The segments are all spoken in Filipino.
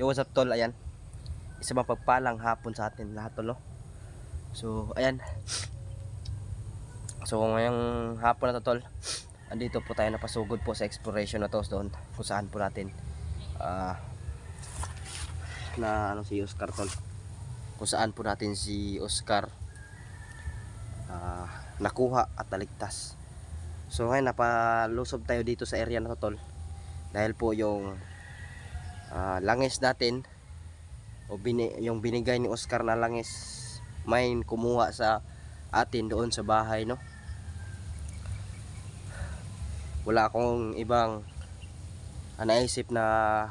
Yo, what's up tol, ayan. Isa mapagpalang hapon sa atin lahat tol, no? So, ayan. So, ngayong hapon na to tol, andito po tayo napasugod po sa exploration na to doon kung saan po natin na ano si Oscar tol. Kung saan po natin si Oscar nakuha at naligtas. So, ngayon napalusob tayo dito sa area na to tol. Dahil po yung langis natin o yung binigay ni Oscar na langis may kumuha sa atin doon sa bahay, no? Wala akong ibang naisip na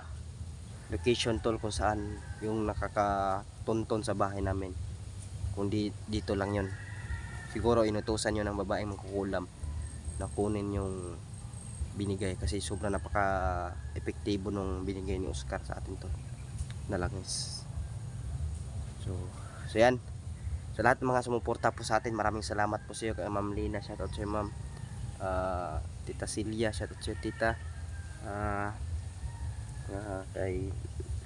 location tol kung saan yung nakakatunton sa bahay namin, kundi dito lang yun. Siguro inutusan yun ng babaeng mangkukulam na kunin yung binigay kasi sobrang napaka epektibo nung binigay ni Oscar sa atin tol na langis. So yan, sa lahat ng mga sumuporta po sa atin, maraming salamat po sa iyo. Kay Ma'am Lina, shoutout sa iyo Ma'am. Tita Celia, shoutout sa iyo Tita. Kay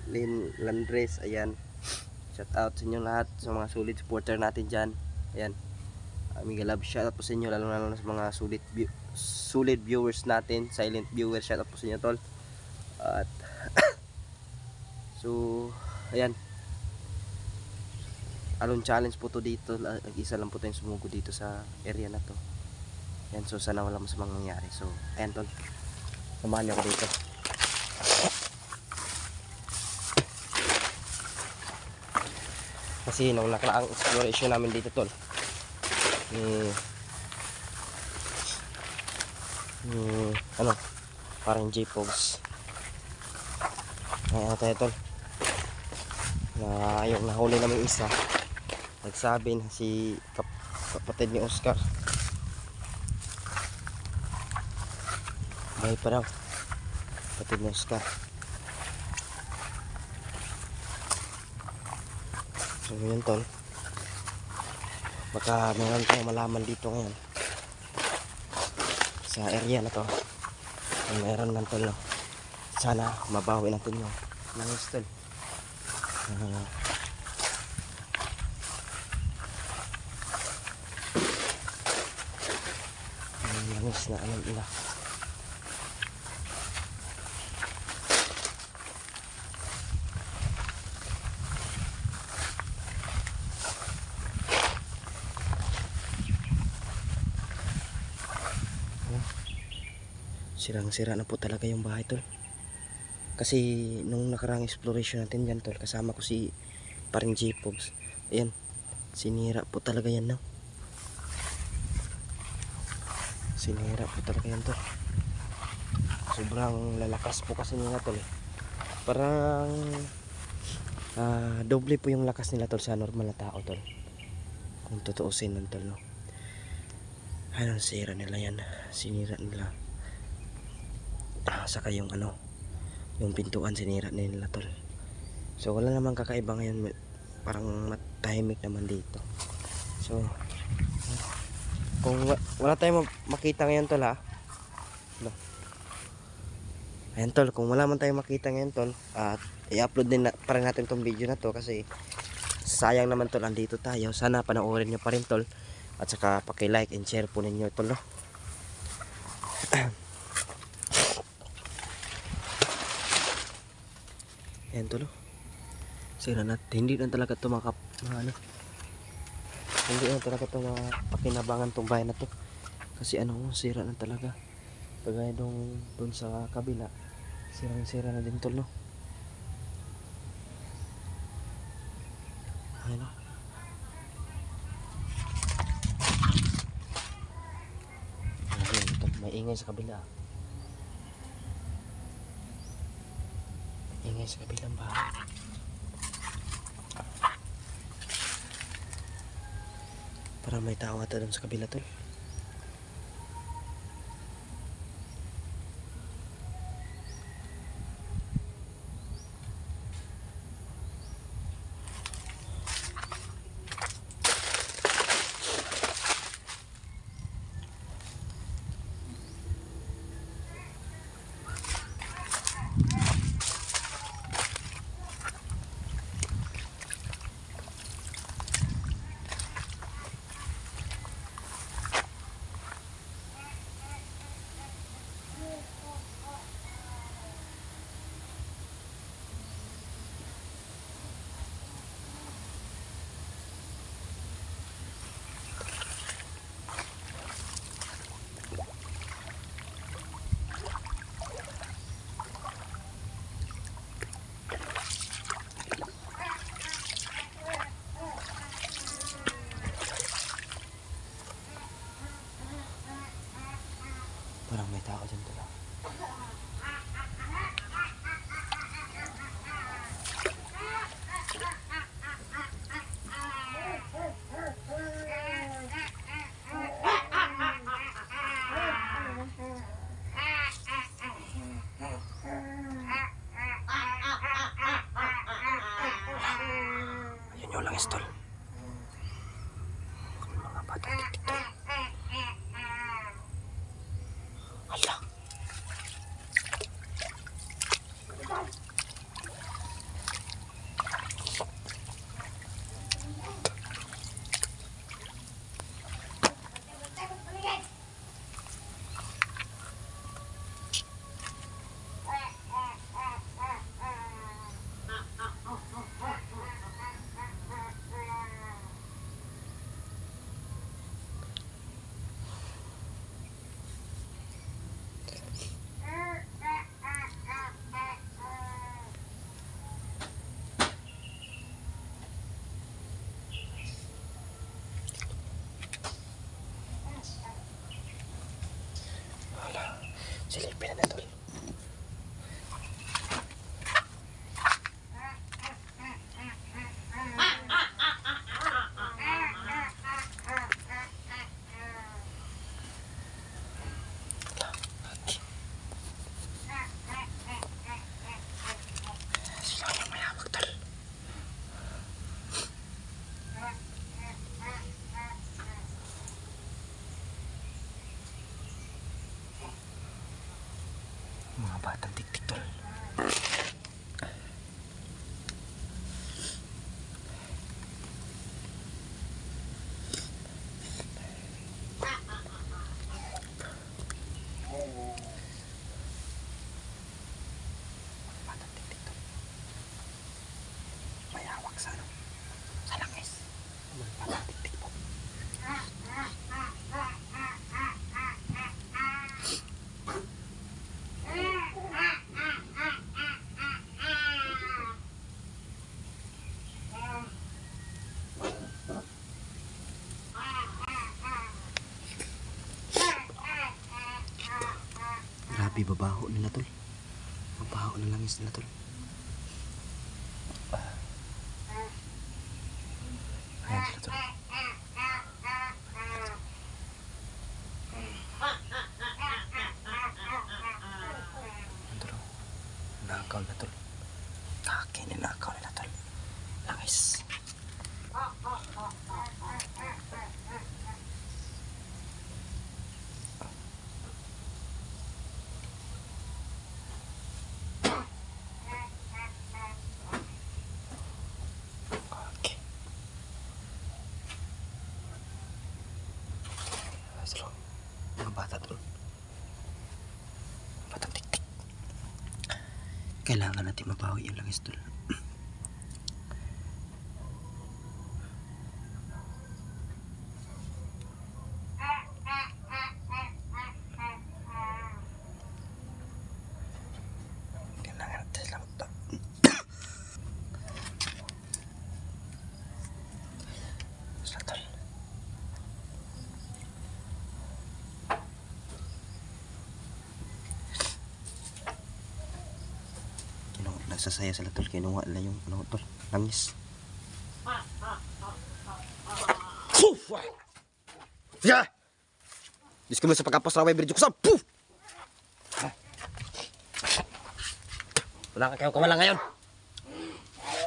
Lynn Landres, ayan, shoutout sa inyo lahat, sa mga solid supporter natin dyan. Ayan, aming love, shoutout po sa inyo, lalo na sa mga solid viewers natin, silent viewers, shoutout po sa inyo tol. At so ayan, alon challenge po to dito. Isa lang po tayong sumugo dito sa area na to. Yan, so sana wala mas mangyayari. So ayan tol, samahan niyo ako dito. Kasi nung nakaraang exploration namin dito tol, ano, parang J-Pogs ayan tayo tol, na yung nahuli namin isa, nagsabi na si kapatid ni Oscar buhay pa daw, kapatid ni Oscar. So yun tol, baka meron tayong malaman dito ngayon sa area na to. Kung meron man tol, no? Sana mabawi natin yung langis tol. Langis na alam nila. Sirang-sira na po talaga yung bahay tol. Kasi nung nakarang exploration natin dyan tol, kasama ko si paring J-Pogs. Ayan, sinira po talaga yan, no? Sinira po talaga yan tol. Sobrang lalakas po kasi nila tol. Parang doble po yung lakas nila tol sa normal na tao tol, kung tutuusin nun tol, no? Anong sira nila yan, sinira nila. Saka yung ano, yung pintuan sinira nila tol. So wala namang kakaiba ngayon, parang matahimik naman dito. So kung wala tayong makita ngayon tol, ha, no? Ayan tol, kung wala man tayong makita ngayon tol, at i-upload din pa rin natin tong video na to kasi sayang naman tol, andito tayo. Sana panoorin nyo pa rin tol, at saka paki-like and share po ninyo tol, no? Ayan tol, sira na, hindi na talaga ito hindi na talaga ito mapakinabangan tong bahay na to. Kasi ano, sira na talaga. Pagaya dun sa kabila, sirang-sira na din tol, no? Ayan, no? Ayan, may ingay sa kabila. Ingay sa kabilang bahay. Para may tao ata doon sa kabila tol. nyo lang istol. Mga batang tiktik tol. Hala. Silipin na tol. Mga batang tiktik tol. Batang tiktik tol. Mayawak sa ano? Sa langis. Mga batang tiktik po. Grabe, babaho nila tol. Babaho na langis nila tol. Ayan sila tol. Tol, nakaw na tol. Kaki na nakaw nila tol. Langis. Okay. So, mga bata tol. Batang tiktik. Kailangan natin mabawi yung langis tol. Kailangan natin silang tol. Sila tol. Nagsasaya sila tol. Kinuha nila yung ano tol. Langis. Yeah! Diyos ko mo sa pagkapos raway bridge ko sa poof! Wala ka kayo kawala ngayon.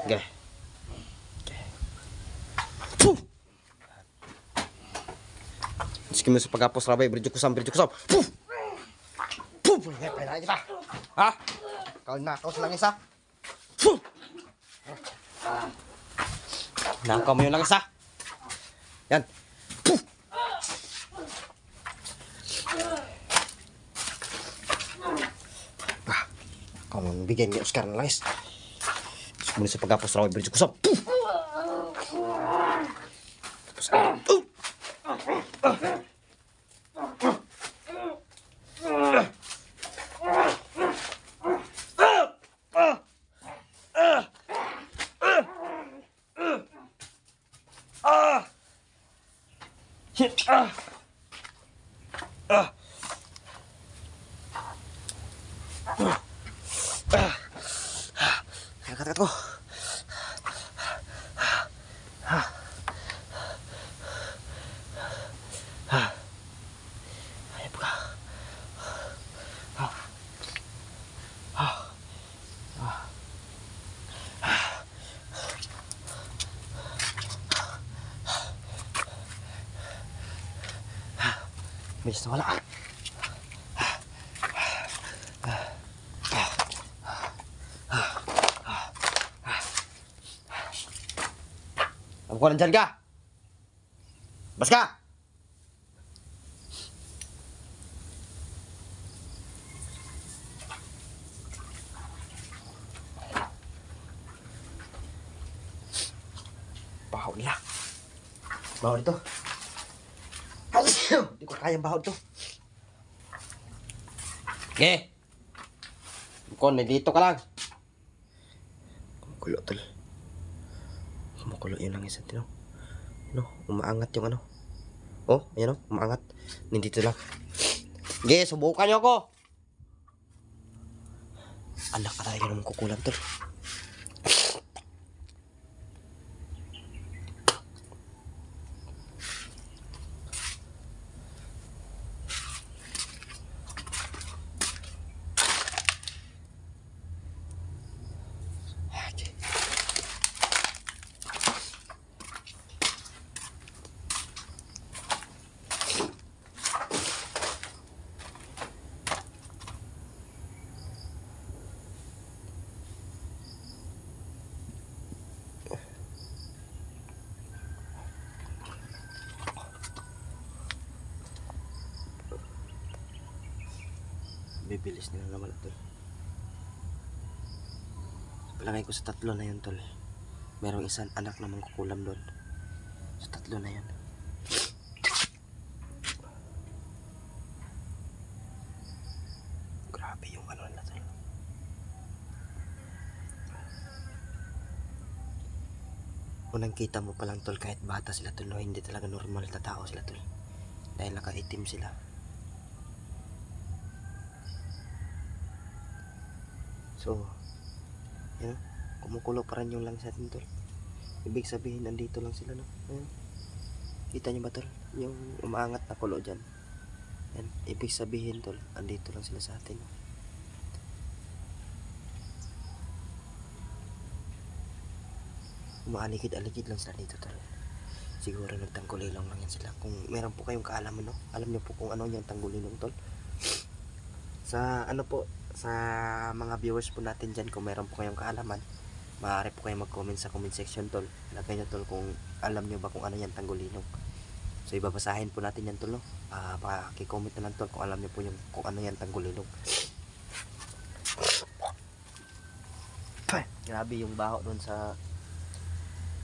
Okay. Okay. Poof! Diyos ko mo sa pagkapos raway bridge ko sa poof! Poof! Pwede kita. Ha? Kau nakaw sa langis ha? Poof! Nakaw mo yung langis ha? Yan. Poof! Kau bigyan niya Oscar ng langis. Muli sa pagkapos raway bridge ko sa poof! Tapos Katakat ko. Ayap ka. Bilis na wala. Alam ko, nandyan ka! Bas ka! Bahaw nila. Bahaw nito. Hindi ko kayang bahaw to. Okay. Kon, dito ka lang. Kumukulo tol. Kumukulo yun lang isa tino. Ano, umaangat yung ano. Oh, ayan o, umaangat. Nandito lang. Okay, subukan nyo ako. Anak ka tayo naman kukulam tol. Bibilis nila naman tol. Palagay ko sa tatlo na yun tol. Merong isang anak na mangkukulam doon. Sa tatlo na yun. Grabe yung ano nila tol. Unang kita mo palang tol, kahit bata sila tol, no, hindi talaga normal na tao sila tol. Dahil nakaitim sila. So, yun, kumukulo pa rin yung langis natin tol. Ibig sabihin, nandito lang sila, no? Ayun. Kita nyo ba tol? Yung umaangat na kulo dyan. Yan. Ibig sabihin tol, andito lang sila sa atin. Umaalikid-alikid lang sila dito tol. Siguro nagtanggulilong lang yan sila. Kung meron po kayong kaalaman, no? Alam nyo po kung ano yung tanggulilong tol. Sa ano po, sa mga viewers po natin dyan, kung meron po kayong kaalaman, maaari po kayong mag-comment sa comment section tol. Lagay nyo tol kung alam nyo ba kung ano yan tanggulilong. So ibabasahin po natin yan tol, no? Paki-comment na lang tol kung alam nyo po yung kung ano yan tanggulilong. Grabe yung baho doon sa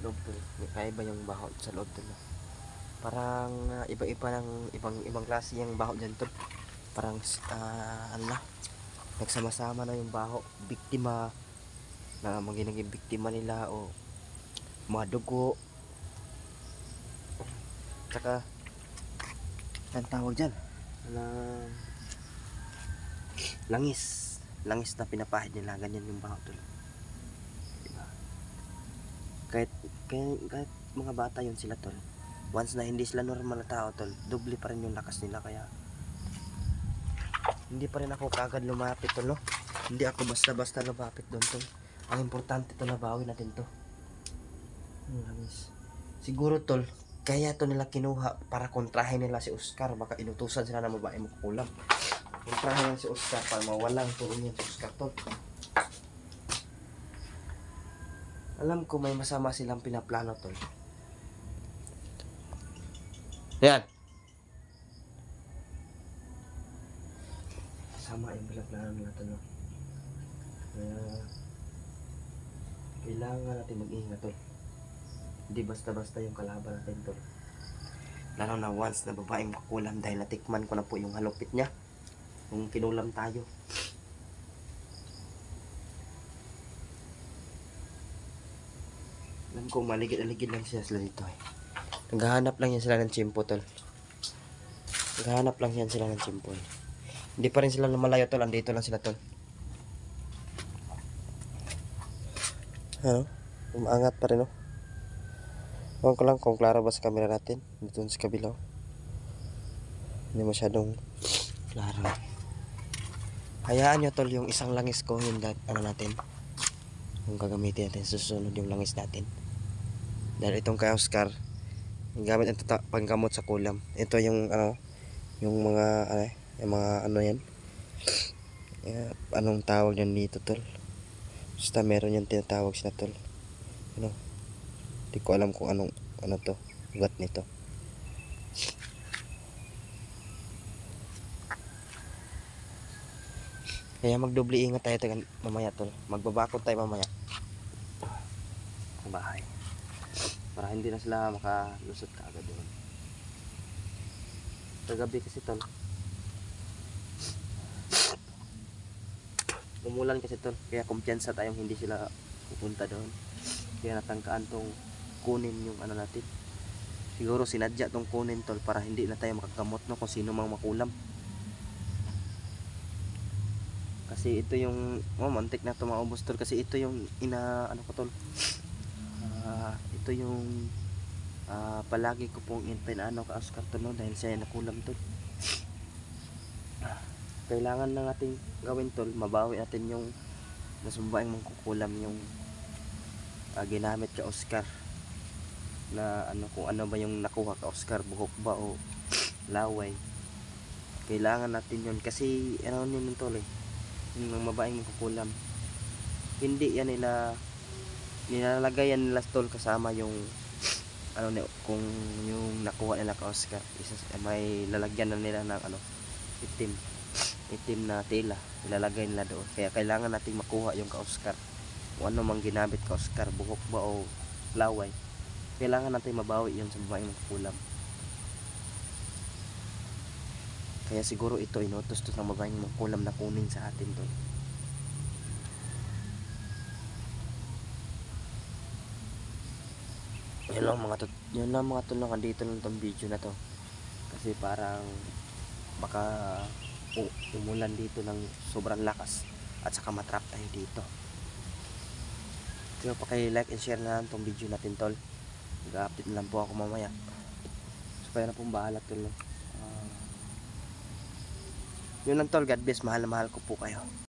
loob tol. Kaya ba yung baho sa loob tol, no? Parang iba-iba ng ibang klase yung baho dyan tol. Parang ano na, nagsama-sama na yung baho, biktima na magiging biktima nila o mga dugo, tsaka ang tawag dyan na langis na pinapahid nila, ganyan yung baho tol. Diba? Kahit mga bata yun sila tol, once na hindi sila normal na tao tol, doble pa rin yung lakas nila. Kaya hindi pa rin ako kagad lumapit tol, no? Hindi ako basta-basta lumapit doon tol. Ang importante tol, nabawin natin to. Siguro tol, kaya to nila kinuha para kontrahin nila si Oscar. Baka inutusan sila ng babae magkukulam. Kontrahin nila si Oscar para mawalang tulong yan si Oscar tol. Alam ko may masama silang pinaplano tol. Yan. Sama yung pinaplano nila tol, no? Kailangan natin mag-ingat tol. Hindi basta-basta yung kalaban natin tol. Lalo na once na babaeng makukulam, dahil natikman ko na po yung halupit niya nung kinulam tayo. Alam ko maligid-aligid lang sila dito eh. Naghahanap lang yan sila ng tsimpo tol. Naghahanap lang yan sila ng tsimpo. Hindi pa rin sila lumalayo tol, andito lang sila tol. Ano? Umaangat pa rin, no? Huwag ko lang kung klaro ba sa camera natin. Dito sa kabilaw. Hindi masyadong klaro. Hayaan nyo tol, yung isang langis ko, yung ano natin, yung gagamitin natin, susunod yung langis natin. Dahil itong kay Oscar, yung gamit ang panggamot sa kulam. Ito yung ano, yung mga ano yan. Anong tawag yan dito tol? Basta meron yan tinatawag sila tol. Ano? Hindi ko alam kung ano to. Ugat nito. Kaya magdoble ingat tayo mamaya tol. Magbabakod tayo mamaya. Ang bahay. Para hindi na sila makalusot kaagad doon. Kagabi kasi tol. Umulan kasi tol. Kaya kumpiyansa tayong hindi sila pupunta doon. Kaya natangkaan tong kunin yung ano natin. Siguro sinadya tong kunin tol para hindi na tayo makakamot no kung sino mang makulam. Kasi ito yung mantik na ito maubos tol. Kasi ito yung ano ko tol. Ito yung palagi ko pong pinaano ka Oscar tol no, dahil siya nakulam tol. Kailangan na natin gawin tol, mabawi natin yung nasumbaing mangkukulam yung ginamit ka Oscar na ano, kung ano ba yung nakuha ka Oscar, buhok ba o laway. Kailangan natin yun kasi ano nyo tol yung mabaing mangkukulam, hindi yan nilalagay yan nila tol kasama yung ano kung yung nakuha nila ka Oscar may lalagyan na nila ng ano itim na tela, ilalagay nila doon. Kaya kailangan nating makuha yung ka Oscar, kung ano mang ginamit ka Oscar, buhok ba o laway, kailangan natin mabawi yun sa babaeng magkukulam. Kaya siguro ito inutos to ng babaeng magkukulam na kunin sa atin to. Yun lang mga tulungan dito lang tong video na to. Kasi parang baka umulan dito ng sobrang lakas at saka matrap tayo dito. Kaya paki-like and share na lang tong video natin tol. Mag-update na lang po ako mamaya. So kaya na pong bahala tol. Yun lang tol, God bless, mahal na mahal ko po kayo.